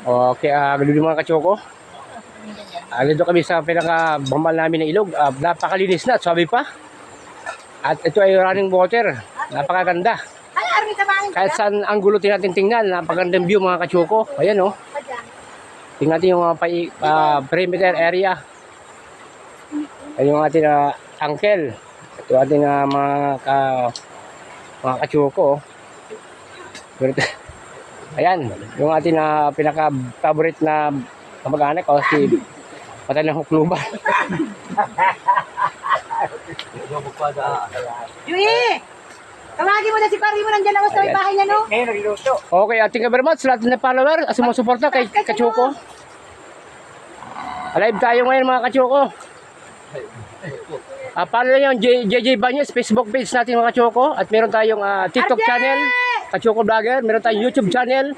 Okay, ganun yung mga katsoko. Dito kami sa pinaka-bambal namin ng ilog. Napakalinis na at sabi pa. At ito ay running water. Napakaganda. Kahit saan anggulo natin tingnan, napakagandang view mga katsoko. Ayan oh. Tingnan natin yung perimeter area. Ayan yung ating angkel. Ito ating mga katsoko. Ayan, yung ating pinaka-favorite na kamag-anak o si Patay ng Hukluban. Yui! Tawagin mo na si Pari mo, nandiyan naman sa may bahay niya, no? Ngayon, nagluluto. Okay, thank you very much sa lahat ng follower at sumusuporta kay Katsoko. Alive tayo ngayon mga Katsoko. Follow nyo yung JJ Banyes Facebook page natin mga Katsoko. At meron tayong TikTok channel, Katsoko Vlogger. Meron tayong YouTube channel.